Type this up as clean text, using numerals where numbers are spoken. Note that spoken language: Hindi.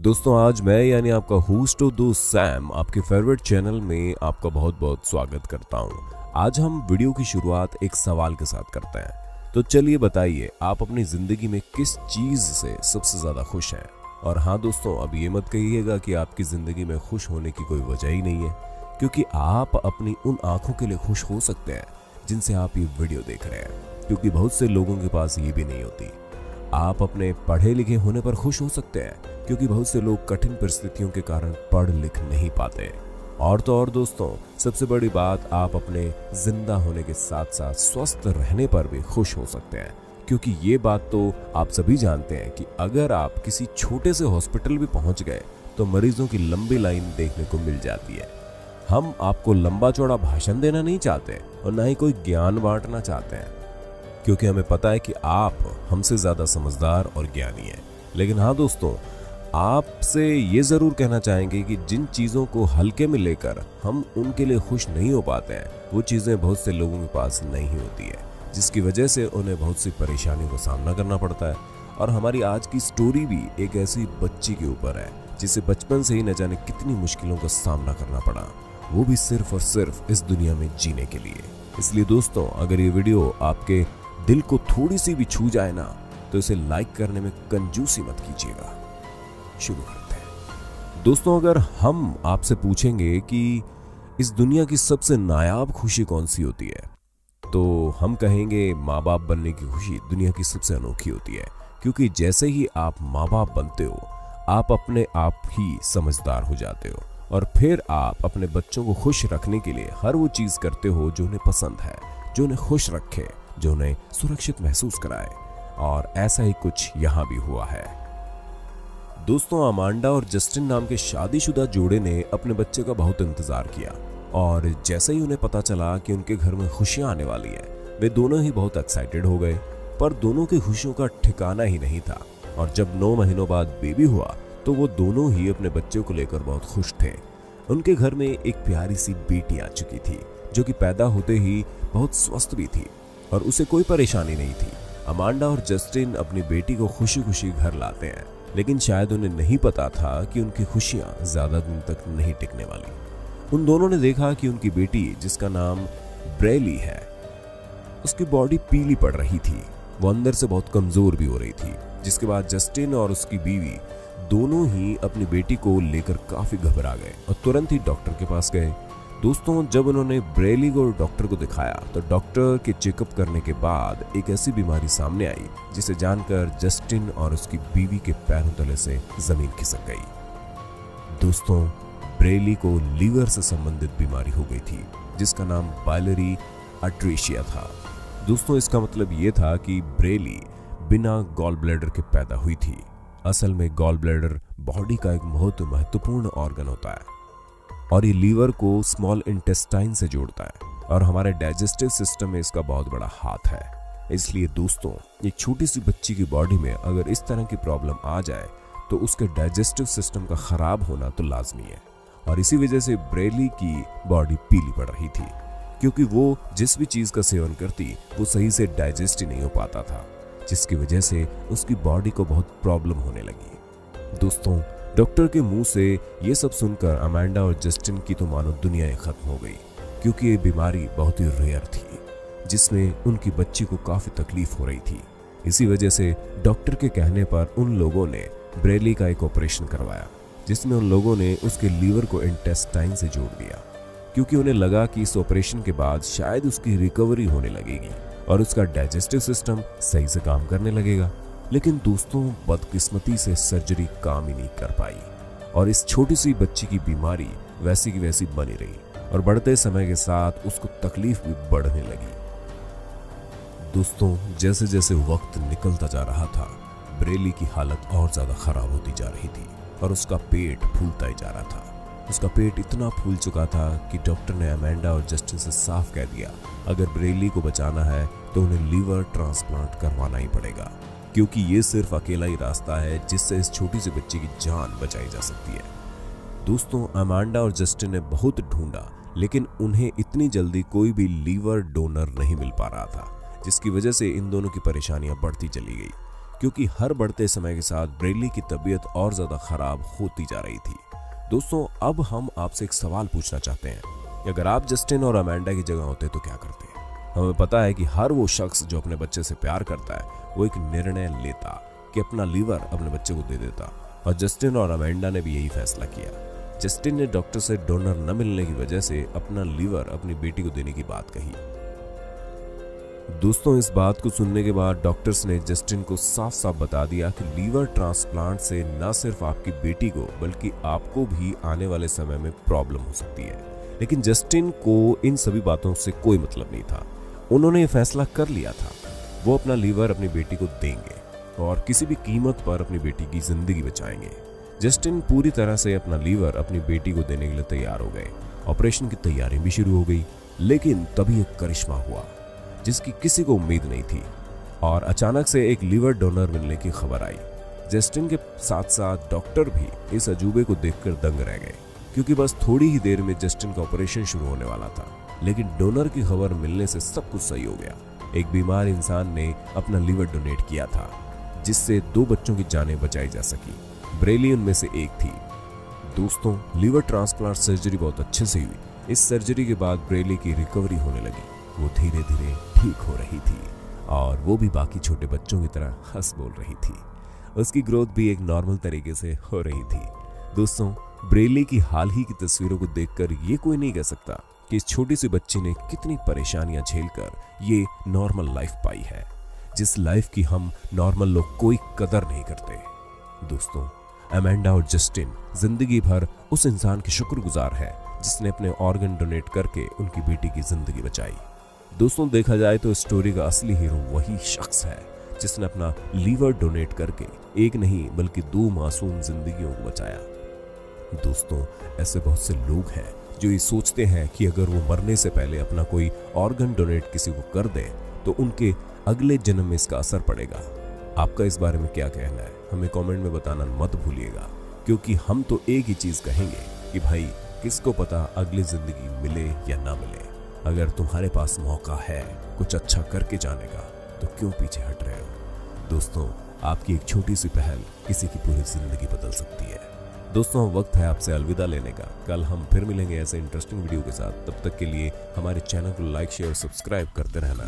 दोस्तों आज मैं यानी आपका होस्ट और दोस्त सैम आपके फेवरेट चैनल में आपका बहुत बहुत स्वागत करता हूं। आज हम वीडियो की शुरुआत एक सवाल के साथ करते हैं। तो चलिए बताइए, आप अपनी जिंदगी में किस चीज से सबसे ज्यादा खुश हैं? और हाँ दोस्तों, अब ये मत कहिएगा कि आपकी जिंदगी में खुश होने की कोई वजह ही नहीं है, क्योंकि आप अपनी उन आंखों के लिए खुश हो सकते हैं जिनसे आप ये वीडियो देख रहे हैं, क्योंकि बहुत से लोगों के पास ये भी नहीं होती। आप अपने पढ़े लिखे होने पर खुश हो सकते हैं, क्योंकि बहुत से लोग कठिन परिस्थितियों के कारण पढ़ लिख नहीं पाते। और तो और दोस्तों, सबसे बड़ी बात, आप अपने जिंदा होने के साथ साथ स्वस्थ रहने पर भी खुश हो सकते हैं, क्योंकि ये बात तो आप सभी जानते हैं कि अगर आप किसी छोटे से हॉस्पिटल भी पहुंच गए तो मरीजों की लंबी लाइन देखने को मिल जाती है। हम आपको लंबा चौड़ा भाषण देना नहीं चाहते और ना ही कोई ज्ञान बांटना चाहते हैं, क्योंकि हमें पता है कि आप हमसे ज्यादा समझदार और ज्ञानी हैं। लेकिन हाँ दोस्तों, आपसे ये जरूर कहना चाहेंगे कि जिन चीजों को हल्के में लेकर हम उनके लिए खुश नहीं हो पाते हैं, वो चीजें बहुत से लोगों के पास नहीं होती है, जिसकी वजह से उन्हें बहुत सी परेशानियों का सामना करना पड़ता है। और हमारी आज की स्टोरी भी एक ऐसी बच्ची के ऊपर है जिसे बचपन से ही न जाने कितनी मुश्किलों का सामना करना पड़ा, वो भी सिर्फ और सिर्फ इस दुनिया में जीने के लिए। इसलिए दोस्तों, अगर ये वीडियो आपके दिल को थोड़ी सी भी छू जाए ना, तो इसे लाइक करने में कंजूसी मत कीजिएगा। शुरू करते हैं। दोस्तों, अगर हम आपसे पूछेंगे कि इस दुनिया की सबसे नायाब खुशी कौन सी होती है, तो हम कहेंगे माँ बाप बनने की खुशी दुनिया की सबसे अनोखी होती है, क्योंकि जैसे ही आप माँ बाप बनते हो, आप अपने आप ही समझदार हो जाते हो और फिर आप अपने बच्चों को खुश रखने के लिए हर वो चीज करते हो जो उन्हें पसंद है, जो उन्हें खुश रखे, जो उन्हें सुरक्षित महसूस कराए। और ऐसा ही कुछ यहाँ भी हुआ है। दोस्तों, अमांडा और जस्टिन नाम के शादीशुदा जोड़े ने अपने बच्चे का बहुत इंतजार किया, और जैसे ही उन्हें पता चला कि उनके घर में खुशियां आने वाली है, वे दोनों ही बहुत एक्साइटेड हो गए। पर दोनों की खुशियों का ठिकाना ही नहीं था, और जब 9 महीनों बाद बेबी हुआ तो वो दोनों ही अपने बच्चे को लेकर बहुत खुश थे। उनके घर में एक प्यारी सी बेटी आ चुकी थी, जो कि पैदा होते ही बहुत स्वस्थ भी थी और उसे कोई परेशानी नहीं थी। अमांडा और जस्टिन अपनी बेटी को खुशी खुशी घर लाते हैं, लेकिन शायद उन्हें नहीं पता था कि उनकी खुशियां ज्यादा दिन तक नहीं टिकने वाली। उन दोनों ने देखा कि उनकी बेटी, जिसका नाम ब्रेली है, उसकी बॉडी पीली पड़ रही थी, वो अंदर से बहुत कमजोर भी हो रही थी। जिसके बाद जस्टिन और उसकी बीवी दोनों ही अपनी बेटी को लेकर काफी घबरा गए और तुरंत ही डॉक्टर के पास गए। दोस्तों, जब उन्होंने ब्रेली को डॉक्टर को दिखाया तो डॉक्टर के चेकअप करने के बाद एक ऐसी बीमारी सामने आई जिसे जानकर जस्टिन और उसकी बीवी के पैरों तले से जमीन खिसक गई। दोस्तों, ब्रेली को लीवर से संबंधित बीमारी हो गई थी, जिसका नाम बाइलरी अट्रेशिया था। दोस्तों, इसका मतलब ये था कि ब्रेली बिना गॉल ब्लैडर के पैदा हुई थी। असल में गॉल ब्लैडर बॉडी का एक बहुत महत्वपूर्ण ऑर्गन होता है, और ये लीवर को स्मॉल इंटेस्टाइन से जोड़ता है, और हमारे डाइजेस्टिव सिस्टम में इसका बहुत बड़ा हाथ है। इसलिए दोस्तों, एक छोटी सी बच्ची की बॉडी में अगर इस तरह की प्रॉब्लम आ जाए तो उसके डाइजेस्टिव सिस्टम का खराब होना तो लाजमी है। और इसी वजह से ब्रेली की बॉडी पीली पड़ रही थी, क्योंकि वो जिस भी चीज का सेवन करती वो सही से डाइजेस्ट ही नहीं हो पाता था, जिसकी वजह से उसकी बॉडी को बहुत प्रॉब्लम होने लगी। दोस्तों, डॉक्टर के मुंह से ये सब सुनकर अमांडा और जस्टिन की तो मानो दुनिया ही खत्म हो गई, क्योंकि ये बीमारी बहुत ही रेयर थी, जिसमें उनकी बच्ची को काफी तकलीफ हो रही थी। इसी वजह से डॉक्टर के कहने पर उन लोगों ने ब्रेली का एक ऑपरेशन करवाया, जिसमें उन लोगों ने उसके लीवर को इंटेस्टाइन से जोड़ दिया, क्योंकि उन्हें लगा कि इस ऑपरेशन के बाद शायद उसकी रिकवरी होने लगेगी और उसका डाइजेस्टिव सिस्टम सही से काम करने लगेगा। लेकिन दोस्तों, बदकिस्मती से सर्जरी काम ही नहीं कर पाई, और इस छोटी सी बच्ची की बीमारी वैसी की वैसी बनी रही, और बढ़ते समय के साथ उसको तकलीफ भी बढ़ने लगी। दोस्तों, जैसे जैसे वक्त निकलता जा रहा था, ब्रेली की हालत और ज्यादा खराब होती जा रही थी, और उसका पेट फूलता ही जा रहा था। उसका पेट इतना फूल चुका था कि डॉक्टर ने अमांडा और जस्टिन से साफ कह दिया, अगर ब्रेली को बचाना है तो उन्हें लीवर ट्रांसप्लांट करवाना ही पड़ेगा, क्योंकि ये सिर्फ अकेला ही रास्ता है जिससे इस छोटी सी बच्ची की जान बचाई जा सकती है। दोस्तों, अमांडा और जस्टिन ने बहुत ढूंढा, लेकिन उन्हें इतनी जल्दी कोई भी लीवर डोनर नहीं मिल पा रहा था, जिसकी वजह से इन दोनों की परेशानियां बढ़ती चली गई, क्योंकि हर बढ़ते समय के साथ ब्रेली की तबीयत और ज्यादा खराब होती जा रही थी। दोस्तों, अब हम आपसे एक सवाल पूछना चाहते हैं कि अगर आप जस्टिन और अमेंडा की जगह होते तो क्या करते? हमें पता है कि हर वो शख्स जो अपने बच्चे से प्यार करता है वो एक निर्णय लेता कि अपना लीवर अपने बच्चे को दे देता, और जस्टिन और अमेंडा ने भी यही फैसला किया। जस्टिन ने डॉक्टर से डोनर न मिलने की वजह से अपना लीवर अपनी बेटी को देने की बात कही। दोस्तों, इस बात को सुनने के बाद डॉक्टर्स ने जस्टिन को साफ साफ बता दिया कि लीवर ट्रांसप्लांट से न सिर्फ आपकी बेटी को बल्कि आपको भी आने वाले समय में प्रॉब्लम हो सकती है। लेकिन जस्टिन को इन सभी बातों से कोई मतलब नहीं था। उन्होंने ये फैसला कर लिया था, वो अपना लीवर अपनी बेटी को देंगे और किसी भी कीमत पर अपनी बेटी की जिंदगी बचाएंगे। जस्टिन पूरी तरह से अपना लीवर अपनी बेटी को देने के लिए तैयार हो गए। ऑपरेशन की तैयारी भी शुरू हो गई, लेकिन तभी एक करिश्मा हुआ जिसकी किसी को उम्मीद नहीं थी, और अचानक से एक लीवर डोनर मिलने की खबर आई। जस्टिन के साथ साथ डॉक्टर भी इस अजूबे को देखकर दंग रह गए, क्योंकि बस थोड़ी ही देर में जस्टिन का ऑपरेशन शुरू होने वाला था। लेकिन डोनर की खबर मिलने से सब कुछ सही हो गया। एक बीमार इंसान ने अपना लीवर डोनेट किया था, जिससे 2 बच्चों की जानें बचाई जा सकी। ब्रेली उनमें से एक थी। दोस्तों, लीवर ट्रांसप्लांट सर्जरी बहुत अच्छे से हुई। इस सर्जरी के बाद ब्रेली की रिकवरी होने लगी। वो धीरे धीरे ठीक हो रही थी और वो भी बाकी छोटे बच्चों की तरह हंस बोल रही थी। उसकी ग्रोथ भी एक नॉर्मल तरीके से हो रही थी। दोस्तों, ब्रेली की हाल ही की तस्वीरों को देखकर ये कोई नहीं कह सकता कि इस छोटी सी बच्ची ने कितनी परेशानियां झेलकर ये नॉर्मल लाइफ पाई है, जिस लाइफ की हम नॉर्मल लोग कोई कदर नहीं करते। दोस्तों, अमेंडा और जस्टिन जिंदगी भर उस इंसान के शुक्रगुजार है जिसने अपने ऑर्गन डोनेट करके उनकी बेटी की जिंदगी बचाई। दोस्तों, देखा जाए तो स्टोरी का असली हीरो वही शख्स है जिसने अपना लीवर डोनेट करके एक नहीं बल्कि 2 मासूम जिंदगियों को बचाया। दोस्तों, ऐसे बहुत से लोग हैं जो ये सोचते हैं कि अगर वो मरने से पहले अपना कोई ऑर्गन डोनेट किसी को कर दे तो उनके अगले जन्म में इसका असर पड़ेगा। आपका इस बारे में क्या कहना है, हमें कमेंट में बताना मत भूलिएगा, क्योंकि हम तो एक ही चीज कहेंगे कि भाई किसको पता अगली जिंदगी मिले या ना मिले। अगर तुम्हारे पास मौका है कुछ अच्छा करके जाने का तो क्यों पीछे हट रहे हो। दोस्तों, आपकी एक छोटी सी पहल किसी की पूरी जिंदगी बदल सकती है। दोस्तों, वक्त है आपसे अलविदा लेने का। कल हम फिर मिलेंगे ऐसे इंटरेस्टिंग वीडियो के साथ। तब तक के लिए हमारे चैनल को लाइक, शेयर और सब्सक्राइब करते रहना।